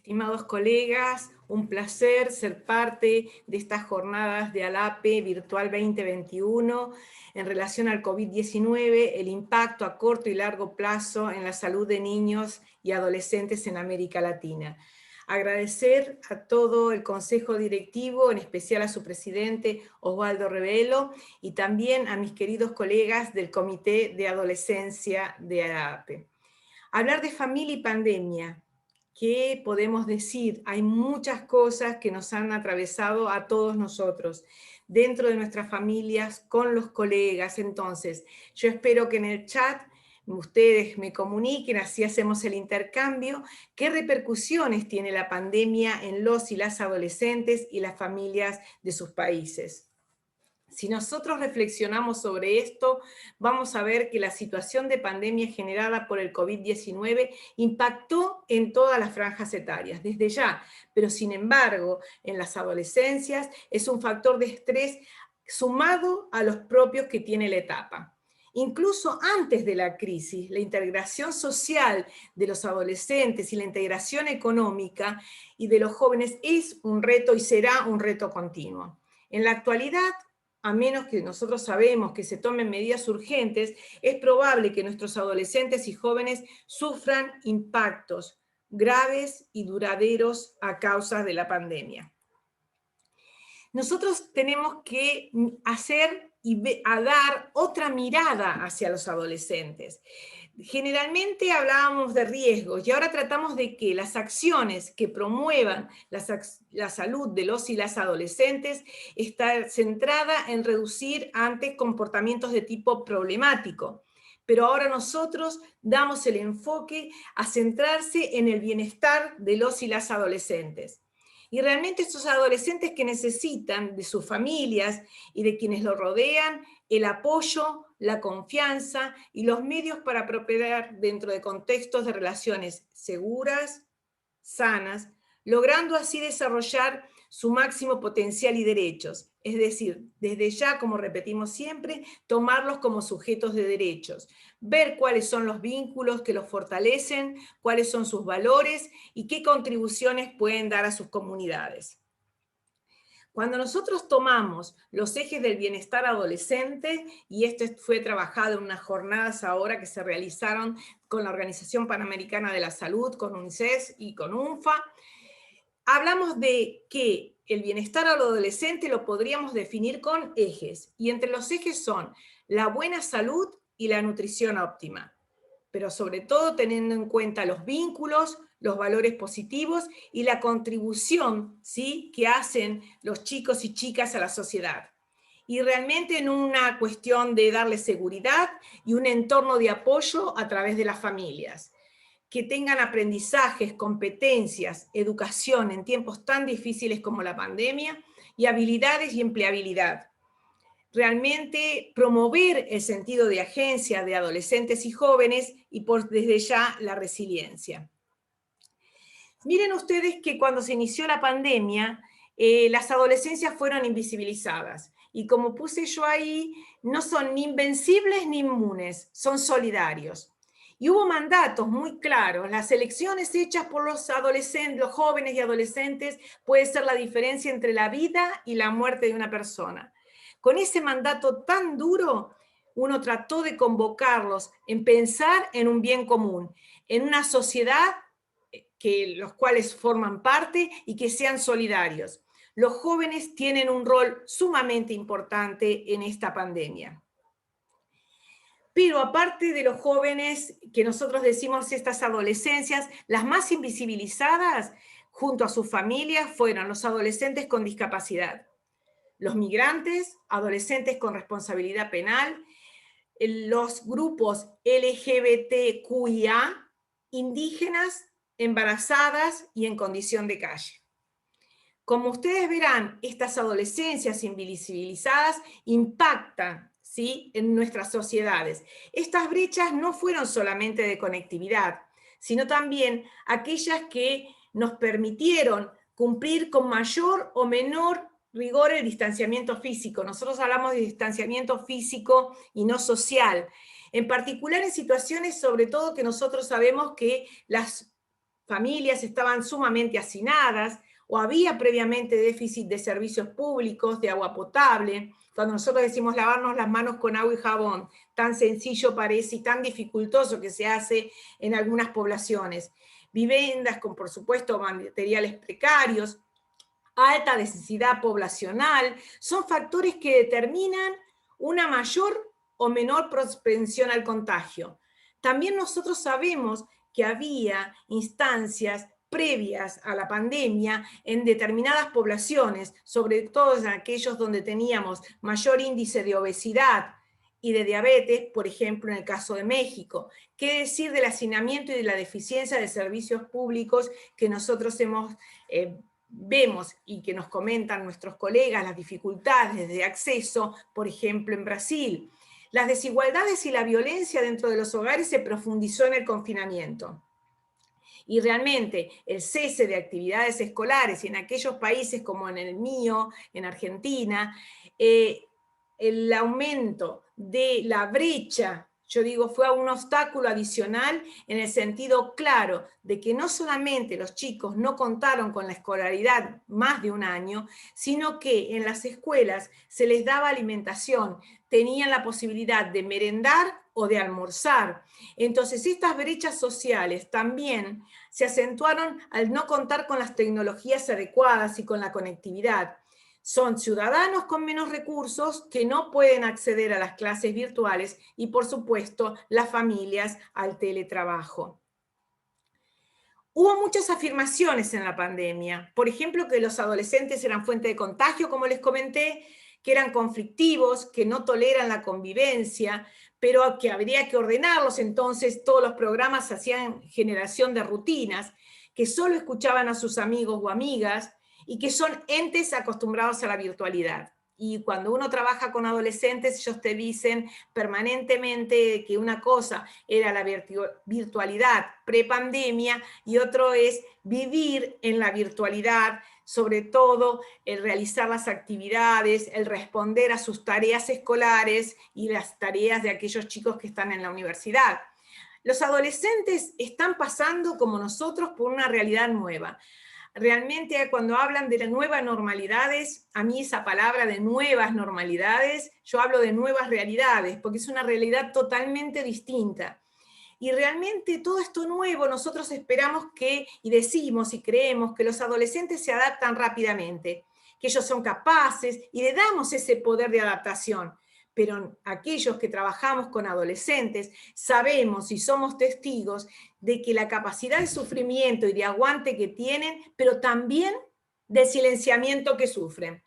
Estimados colegas, un placer ser parte de estas jornadas de ALAPE Virtual 2021 en relación al COVID-19, el impacto a corto y largo plazo en la salud de niños y adolescentes en América Latina. Agradecer a todo el Consejo Directivo, en especial a su presidente Osvaldo Rebelo, y también a mis queridos colegas del Comité de Adolescencia de ALAPE. Hablar de familia y pandemia. ¿Qué podemos decir? Hay muchas cosas que nos han atravesado a todos nosotros, dentro de nuestras familias, con los colegas. Entonces, yo espero que en el chat ustedes me comuniquen, así hacemos el intercambio, qué repercusiones tiene la pandemia en los y las adolescentes y las familias de sus países. Si nosotros reflexionamos sobre esto, vamos a ver que la situación de pandemia generada por el COVID-19 impactó en todas las franjas etarias, desde ya, pero sin embargo, en las adolescencias es un factor de estrés sumado a los propios que tiene la etapa. Incluso antes de la crisis, la integración social de los adolescentes y la integración económica y de los jóvenes es un reto y será un reto continuo. En la actualidad, a menos que nosotros sabemos que se tomen medidas urgentes, es probable que nuestros adolescentes y jóvenes sufran impactos graves y duraderos a causa de la pandemia. Nosotros tenemos que hacer y dar otra mirada hacia los adolescentes. Generalmente hablábamos de riesgos y ahora tratamos de que las acciones que promuevan la salud de los y las adolescentes está centrada en reducir antes comportamientos de tipo problemático. Pero ahora nosotros damos el enfoque a centrarse en el bienestar de los y las adolescentes. Y realmente estos adolescentes que necesitan de sus familias y de quienes los rodean el apoyo, la confianza y los medios para prosperar dentro de contextos de relaciones seguras, sanas, logrando así desarrollar su máximo potencial y derechos. Es decir, desde ya, como repetimos siempre, tomarlos como sujetos de derechos, ver cuáles son los vínculos que los fortalecen, cuáles son sus valores y qué contribuciones pueden dar a sus comunidades. Cuando nosotros tomamos los ejes del bienestar adolescente, y esto fue trabajado en unas jornadas ahora que se realizaron con la Organización Panamericana de la Salud, con UNICEF y con UNFA, hablamos de que el bienestar adolescente lo podríamos definir con ejes, y entre los ejes son la buena salud y la nutrición óptima, pero sobre todo teniendo en cuenta los vínculos, los valores positivos y la contribución, ¿sí?, que hacen los chicos y chicas a la sociedad. Y realmente en una cuestión de darles seguridad y un entorno de apoyo a través de las familias, que tengan aprendizajes, competencias, educación en tiempos tan difíciles como la pandemia, y habilidades y empleabilidad. Realmente promover el sentido de agencia de adolescentes y jóvenes y desde ya la resiliencia. Miren ustedes que cuando se inició la pandemia, las adolescencias fueron invisibilizadas. Y como puse yo ahí, no son ni invencibles ni inmunes, son solidarios. Y hubo mandatos muy claros. Las elecciones hechas por los adolescentes, los jóvenes y adolescentes, puede ser la diferencia entre la vida y la muerte de una persona. Con ese mandato tan duro, uno trató de convocarlos en pensar en un bien común, en una sociedad que los cuales forman parte y que sean solidarios. Los jóvenes tienen un rol sumamente importante en esta pandemia. Pero aparte de los jóvenes, que nosotros decimos estas adolescencias, las más invisibilizadas junto a sus familias fueron los adolescentes con discapacidad, los migrantes, adolescentes con responsabilidad penal, los grupos LGBTQIA, indígenas, embarazadas y en condición de calle. Como ustedes verán, estas adolescencias invisibilizadas impactan, ¿sí?, en nuestras sociedades. Estas brechas no fueron solamente de conectividad, sino también aquellas que nos permitieron cumplir con mayor o menor rigor el distanciamiento físico. Nosotros hablamos de distanciamiento físico y no social. En particular en situaciones, sobre todo, que nosotros sabemos que las familias estaban sumamente hacinadas, o había previamente déficit de servicios públicos, de agua potable. Cuando nosotros decimos lavarnos las manos con agua y jabón, tan sencillo parece y tan dificultoso que se hace en algunas poblaciones. Viviendas con, por supuesto, materiales precarios, alta densidad poblacional, son factores que determinan una mayor o menor propensión al contagio. También nosotros sabemos que había instancias previas a la pandemia en determinadas poblaciones, sobre todo en aquellos donde teníamos mayor índice de obesidad y de diabetes, por ejemplo, en el caso de México. ¿Qué decir del hacinamiento y de la deficiencia de servicios públicos que nosotros vemos y que nos comentan nuestros colegas, las dificultades de acceso, por ejemplo, en Brasil? Las desigualdades y la violencia dentro de los hogares se profundizó en el confinamiento. Y realmente el cese de actividades escolares y en aquellos países como en el mío, en Argentina, el aumento de la brecha, yo digo, fue un obstáculo adicional en el sentido claro de que no solamente los chicos no contaron con la escolaridad más de un año, sino que en las escuelas se les daba alimentación, tenían la posibilidad de merendar o de almorzar. Entonces, estas brechas sociales también se acentuaron al no contar con las tecnologías adecuadas y con la conectividad. Son ciudadanos con menos recursos que no pueden acceder a las clases virtuales y, por supuesto, las familias al teletrabajo. Hubo muchas afirmaciones en la pandemia, por ejemplo, que los adolescentes eran fuente de contagio, como les comenté, que eran conflictivos, que no toleran la convivencia, pero que habría que ordenarlos, entonces todos los programas hacían generación de rutinas, que solo escuchaban a sus amigos o amigas, y que son entes acostumbrados a la virtualidad. Y cuando uno trabaja con adolescentes, ellos te dicen permanentemente que una cosa era la virtualidad prepandemia y otro es vivir en la virtualidad, sobre todo el realizar las actividades, el responder a sus tareas escolares y las tareas de aquellos chicos que están en la universidad. Los adolescentes están pasando, como nosotros, por una realidad nueva. Realmente cuando hablan de las nuevas normalidades, a mí esa palabra de nuevas normalidades, yo hablo de nuevas realidades, porque es una realidad totalmente distinta. Y realmente todo esto nuevo nosotros esperamos que, y decimos y creemos que los adolescentes se adaptan rápidamente, que ellos son capaces y le damos ese poder de adaptación. Pero aquellos que trabajamos con adolescentes sabemos y somos testigos de que la capacidad de sufrimiento y de aguante que tienen, pero también de silenciamiento que sufren.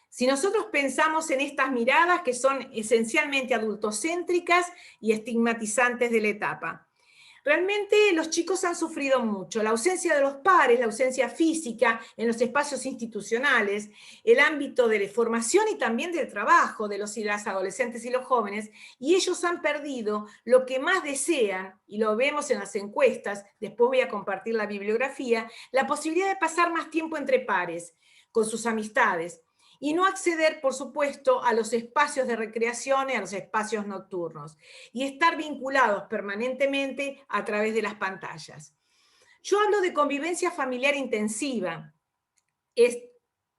Si nosotros pensamos en estas miradas que son esencialmente adultocéntricas y estigmatizantes de la etapa, realmente los chicos han sufrido mucho. La ausencia de los pares, la ausencia física en los espacios institucionales, el ámbito de la formación y también del trabajo de los y las adolescentes y los jóvenes, y ellos han perdido lo que más desean, y lo vemos en las encuestas, después voy a compartir la bibliografía, la posibilidad de pasar más tiempo entre pares, con sus amistades, y no acceder, por supuesto, a los espacios de recreación y a los espacios nocturnos, y estar vinculados permanentemente a través de las pantallas. Yo hablo de convivencia familiar intensiva. Es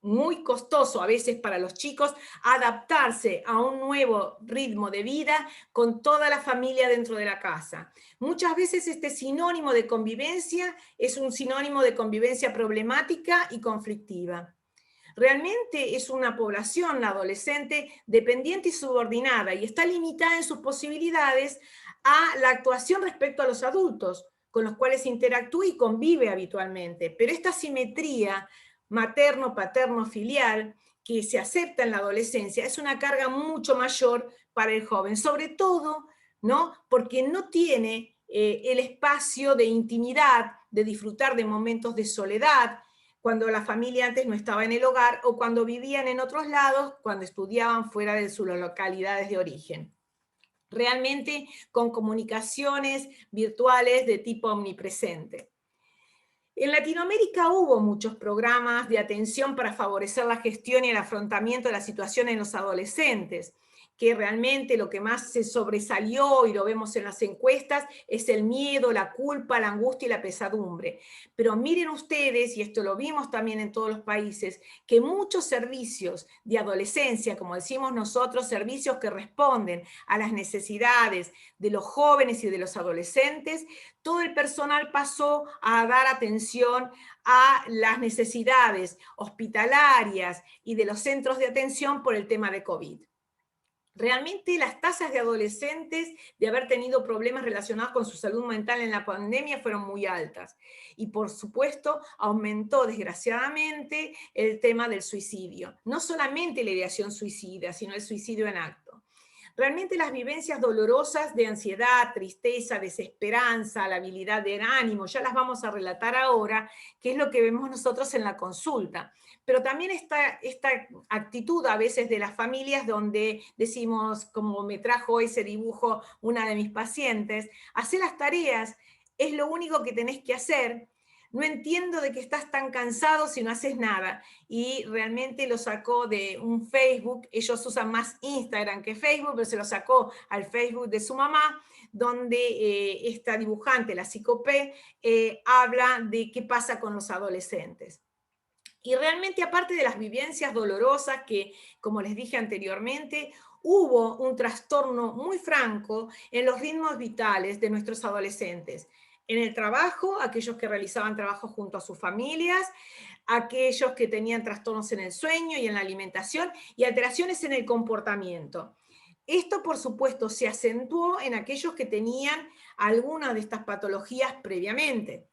muy costoso a veces para los chicos adaptarse a un nuevo ritmo de vida con toda la familia dentro de la casa. Muchas veces este sinónimo de convivencia es un sinónimo de convivencia problemática y conflictiva. Realmente es una población, la adolescente, dependiente y subordinada, y está limitada en sus posibilidades a la actuación respecto a los adultos, con los cuales interactúa y convive habitualmente. Pero esta simetría materno-paterno-filial que se acepta en la adolescencia es una carga mucho mayor para el joven, sobre todo, ¿no?, porque no tiene el espacio de intimidad, de disfrutar de momentos de soledad, cuando la familia antes no estaba en el hogar o cuando vivían en otros lados, cuando estudiaban fuera de sus localidades de origen. Realmente con comunicaciones virtuales de tipo omnipresente. En Latinoamérica hubo muchos programas de atención para favorecer la gestión y el afrontamiento de la situación en los adolescentes, que realmente lo que más se sobresalió, y lo vemos en las encuestas, es el miedo, la culpa, la angustia y la pesadumbre. Pero miren ustedes, y esto lo vimos también en todos los países, que muchos servicios de adolescencia, como decimos nosotros, servicios que responden a las necesidades de los jóvenes y de los adolescentes, todo el personal pasó a dar atención a las necesidades hospitalarias y de los centros de atención por el tema de COVID. Realmente las tasas de adolescentes de haber tenido problemas relacionados con su salud mental en la pandemia fueron muy altas. Y por supuesto aumentó desgraciadamente el tema del suicidio. No solamente la ideación suicida, sino el suicidio en acto. Realmente las vivencias dolorosas de ansiedad, tristeza, desesperanza, la habilidad de ánimo, ya las vamos a relatar ahora, que es lo que vemos nosotros en la consulta. Pero también está esta actitud a veces de las familias donde decimos, como me trajo ese dibujo una de mis pacientes, hacer las tareas es lo único que tenés que hacer. No entiendo de que estás tan cansado si no haces nada. Y realmente lo sacó de un Facebook, ellos usan más Instagram que Facebook, pero se lo sacó al Facebook de su mamá, donde esta dibujante, la psicopé, habla de qué pasa con los adolescentes. Y realmente, aparte de las vivencias dolorosas que, como les dije anteriormente, hubo un trastorno muy franco en los ritmos vitales de nuestros adolescentes. En el trabajo, aquellos que realizaban trabajo junto a sus familias, aquellos que tenían trastornos en el sueño y en la alimentación y alteraciones en el comportamiento. Esto, por supuesto, se acentuó en aquellos que tenían alguna de estas patologías previamente.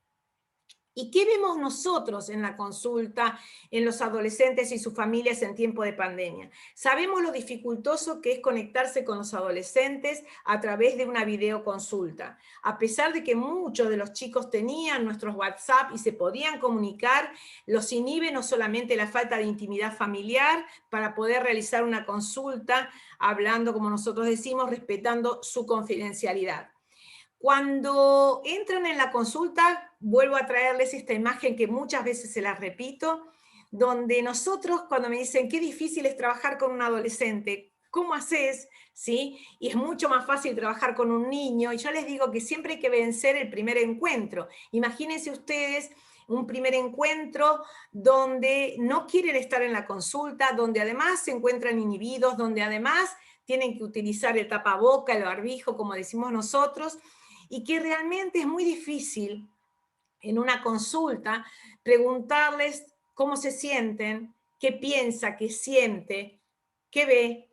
¿Y qué vemos nosotros en la consulta en los adolescentes y sus familias en tiempo de pandemia? Sabemos lo dificultoso que es conectarse con los adolescentes a través de una videoconsulta. A pesar de que muchos de los chicos tenían nuestros WhatsApp y se podían comunicar, los inhibe no solamente la falta de intimidad familiar para poder realizar una consulta, hablando, como nosotros decimos, respetando su confidencialidad. Cuando entran en la consulta, vuelvo a traerles esta imagen que muchas veces se las repito, donde nosotros cuando me dicen qué difícil es trabajar con un adolescente, ¿cómo haces? ¿Sí? Y es mucho más fácil trabajar con un niño, y yo les digo que siempre hay que vencer el primer encuentro. Imagínense ustedes un primer encuentro donde no quieren estar en la consulta, donde además se encuentran inhibidos, donde además tienen que utilizar el tapaboca, el barbijo, como decimos nosotros, y que realmente es muy difícil en una consulta preguntarles cómo se sienten, qué piensa, qué siente, qué ve,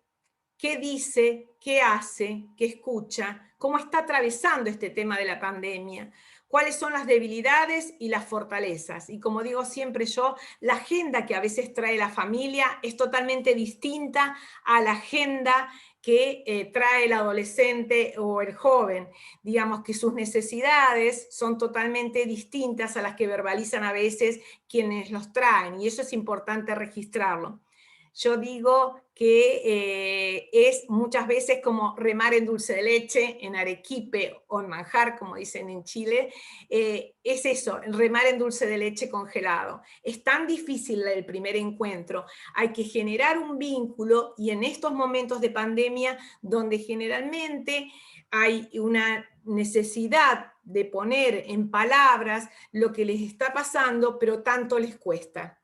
qué dice, qué hace, qué escucha, cómo está atravesando este tema de la pandemia, cuáles son las debilidades y las fortalezas. Y como digo siempre yo, la agenda que a veces trae la familia es totalmente distinta a la agenda que trae el adolescente o el joven. Digamos que sus necesidades son totalmente distintas a las que verbalizan a veces quienes los traen, y eso es importante registrarlo. Yo digo que es muchas veces como remar en dulce de leche, en arequipe o en manjar, como dicen en Chile, es eso, remar en dulce de leche congelado. Es tan difícil el primer encuentro, hay que generar un vínculo, y en estos momentos de pandemia, donde generalmente hay una necesidad de poner en palabras lo que les está pasando, pero tanto les cuesta.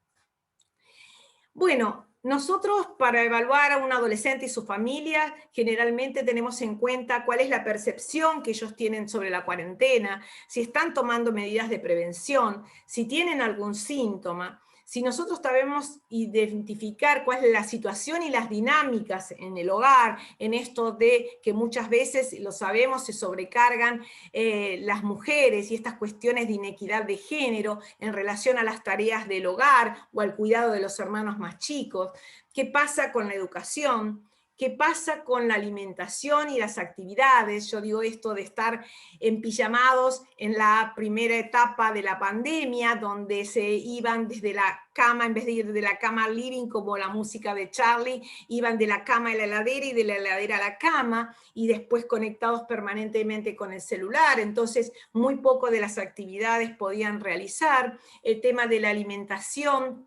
Bueno, nosotros para evaluar a un adolescente y su familia, generalmente tenemos en cuenta cuál es la percepción que ellos tienen sobre la cuarentena, si están tomando medidas de prevención, si tienen algún síntoma. Si nosotros sabemos identificar cuál es la situación y las dinámicas en el hogar, en esto de que muchas veces, lo sabemos, se sobrecargan las mujeres y estas cuestiones de inequidad de género en relación a las tareas del hogar o al cuidado de los hermanos más chicos, qué pasa con la educación, qué pasa con la alimentación y las actividades. Yo digo esto de estar empijamados en la primera etapa de la pandemia, donde se iban desde la cama, en vez de ir de la cama al living como la música de Charlie, iban de la cama a la heladera y de la heladera a la cama, y después conectados permanentemente con el celular. Entonces muy poco de las actividades podían realizar. El tema de la alimentación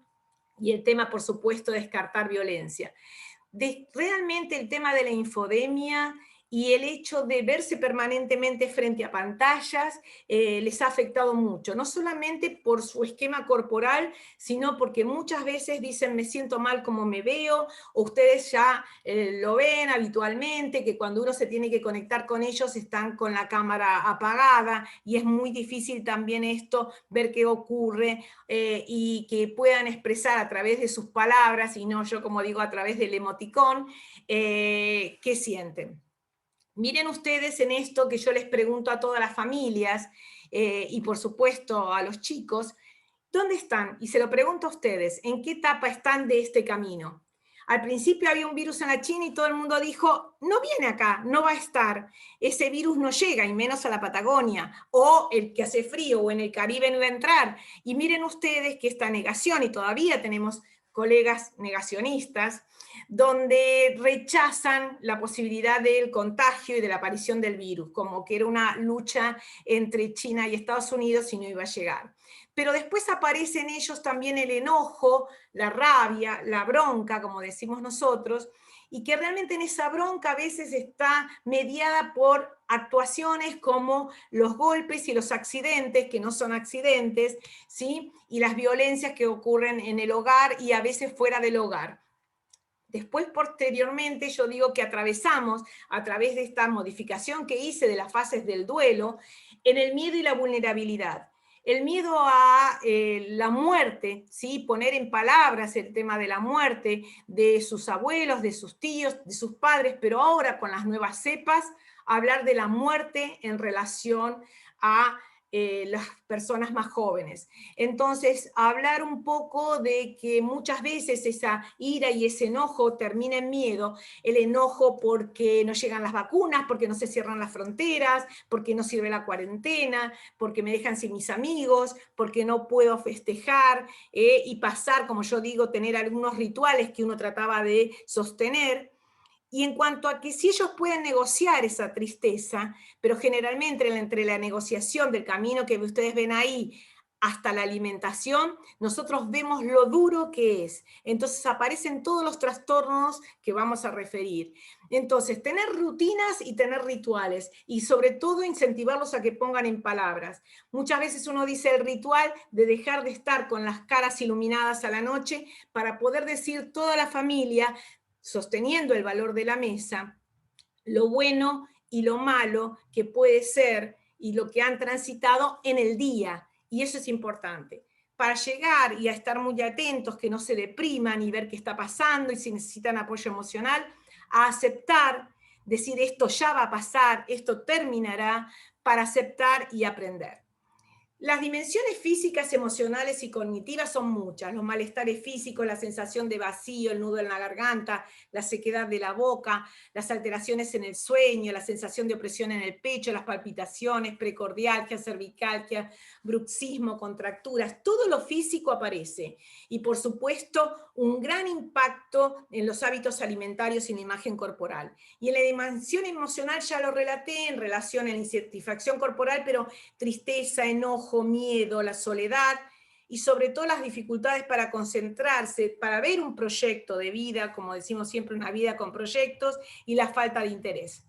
y el tema, por supuesto, de descartar violencia. realmente el tema de la infodemia y el hecho de verse permanentemente frente a pantallas les ha afectado mucho, no solamente por su esquema corporal, sino porque muchas veces dicen me siento mal como me veo, o ustedes ya lo ven habitualmente, que cuando uno se tiene que conectar con ellos están con la cámara apagada, y es muy difícil también esto, ver qué ocurre, y que puedan expresar a través de sus palabras, y no yo como digo a través del emoticón, qué sienten. Miren ustedes en esto que yo les pregunto a todas las familias y por supuesto a los chicos, ¿dónde están? Y se lo pregunto a ustedes, ¿en qué etapa están de este camino? Al principio había un virus en la China y todo el mundo dijo, no viene acá, no va a estar, ese virus no llega, y menos a la Patagonia, o el que hace frío, o en el Caribe no va a entrar. Y miren ustedes que esta negación, y todavía tenemos colegas negacionistas, donde rechazan la posibilidad del contagio y de la aparición del virus, como que era una lucha entre China y Estados Unidos y no iba a llegar. Pero después aparece en ellos también el enojo, la rabia, la bronca, como decimos nosotros, y que realmente en esa bronca a veces está mediada por actuaciones como los golpes y los accidentes, que no son accidentes, ¿sí? Y las violencias que ocurren en el hogar y a veces fuera del hogar. Después, posteriormente, yo digo que atravesamos, a través de esta modificación que hice de las fases del duelo, en el miedo y la vulnerabilidad. El miedo a la muerte, ¿sí? Poner en palabras el tema de la muerte de sus abuelos, de sus tíos, de sus padres, pero ahora con las nuevas cepas, hablar de la muerte en relación a las personas más jóvenes. Entonces, hablar un poco de que muchas veces esa ira y ese enojo termina en miedo, el enojo porque no llegan las vacunas, porque no se cierran las fronteras, porque no sirve la cuarentena, porque me dejan sin mis amigos, porque no puedo festejar y pasar, como yo digo, tener algunos rituales que uno trataba de sostener. Y en cuanto a que si ellos pueden negociar esa tristeza, pero generalmente entre la negociación del camino que ustedes ven ahí hasta la alimentación, nosotros vemos lo duro que es. Entonces aparecen todos los trastornos que vamos a referir. Entonces, tener rutinas y tener rituales, y sobre todo incentivarlos a que pongan en palabras. Muchas veces uno dice el ritual de dejar de estar con las caras iluminadas a la noche para poder decir toda la familia, sosteniendo el valor de la mesa, lo bueno y lo malo que puede ser y lo que han transitado en el día. Y eso es importante. Para llegar y a estar muy atentos, que no se depriman y ver qué está pasando y si necesitan apoyo emocional, a aceptar, decir esto ya va a pasar, esto terminará, para aceptar y aprender. Las dimensiones físicas, emocionales y cognitivas son muchas. Los malestares físicos, la sensación de vacío, el nudo en la garganta, la sequedad de la boca, las alteraciones en el sueño, la sensación de opresión en el pecho, las palpitaciones, precordialgia, cervicalgia, bruxismo, contracturas, todo lo físico aparece. Y por supuesto, un gran impacto en los hábitos alimentarios y en la imagen corporal. Y en la dimensión emocional ya lo relaté en relación a la insatisfacción corporal, pero tristeza, enojo, miedo, la soledad y sobre todo las dificultades para concentrarse, para ver un proyecto de vida, como decimos siempre, una vida con proyectos, y la falta de interés.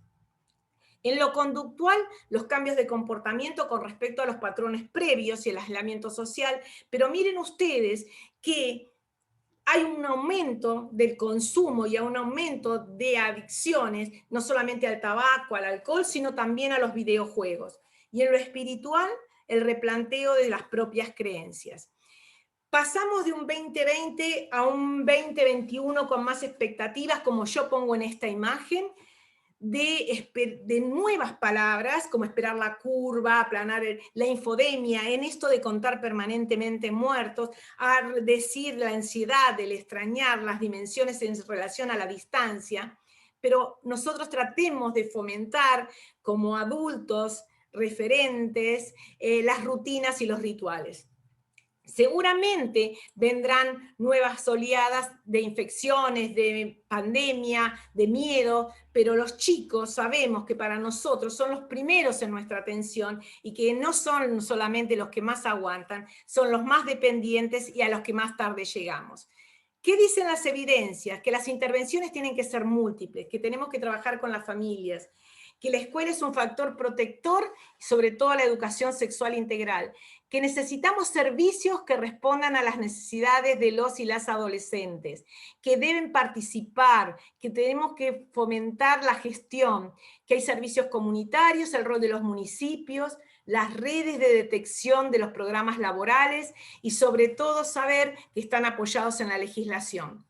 En lo conductual, los cambios de comportamiento con respecto a los patrones previos y el aislamiento social, pero miren ustedes que hay un aumento del consumo y un aumento de adicciones, no solamente al tabaco, al alcohol, sino también a los videojuegos. Y en lo espiritual, el replanteo de las propias creencias. Pasamos de un 2020 a un 2021 con más expectativas, como yo pongo en esta imagen, de nuevas palabras, como esperar la curva, aplanar la infodemia, en esto de contar permanentemente muertos, a decir la ansiedad, el extrañar las dimensiones en relación a la distancia, pero nosotros tratemos de fomentar como adultos referentes las rutinas y los rituales. Seguramente vendrán nuevas oleadas de infecciones, de pandemia, de miedo, pero los chicos sabemos que para nosotros son los primeros en nuestra atención y que no son solamente los que más aguantan, son los más dependientes y a los que más tarde llegamos. ¿Qué dicen las evidencias? Que las intervenciones tienen que ser múltiples, que tenemos que trabajar con las familias, que la escuela es un factor protector, sobre todo la educación sexual integral, que necesitamos servicios que respondan a las necesidades de los y las adolescentes, que deben participar, que tenemos que fomentar la gestión, que hay servicios comunitarios, el rol de los municipios, las redes de detección de los programas laborales y sobre todo saber que están apoyados en la legislación.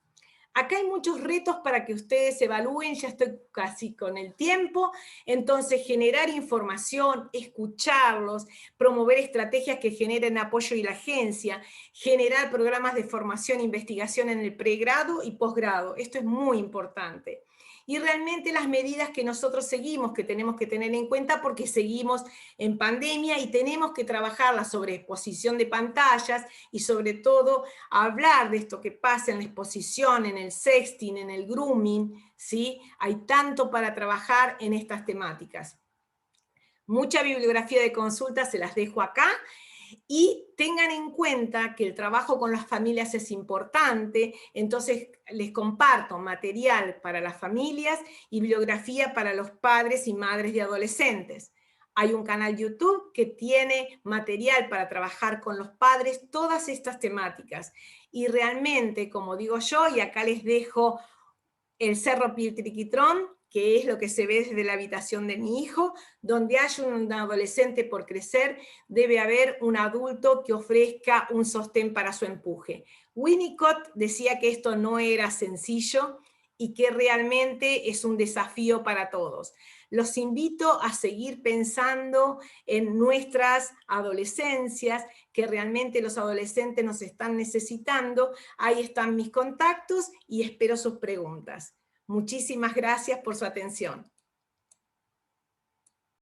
Acá hay muchos retos para que ustedes evalúen, ya estoy casi con el tiempo, entonces generar información, escucharlos, promover estrategias que generen apoyo y la agencia, generar programas de formación e investigación en el pregrado y posgrado, esto es muy importante. Y realmente las medidas que nosotros seguimos, que tenemos que tener en cuenta porque seguimos en pandemia y tenemos que trabajar la sobreexposición de pantallas y sobre todo hablar de esto que pasa en la exposición, en el sexting, en el grooming, ¿sí? Hay tanto para trabajar en estas temáticas. Mucha bibliografía de consulta se las dejo acá. Y tengan en cuenta que el trabajo con las familias es importante, entonces les comparto material para las familias y bibliografía para los padres y madres de adolescentes. Hay un canal YouTube que tiene material para trabajar con los padres todas estas temáticas. Y realmente, como digo yo, y acá les dejo el Cerro Piltriquitrón, que es lo que se ve desde la habitación de mi hijo, donde hay un adolescente por crecer, debe haber un adulto que ofrezca un sostén para su empuje. Winnicott decía que esto no era sencillo y que realmente es un desafío para todos. Los invito a seguir pensando en nuestras adolescencias, que realmente los adolescentes nos están necesitando. Ahí están mis contactos y espero sus preguntas. Muchísimas gracias por su atención.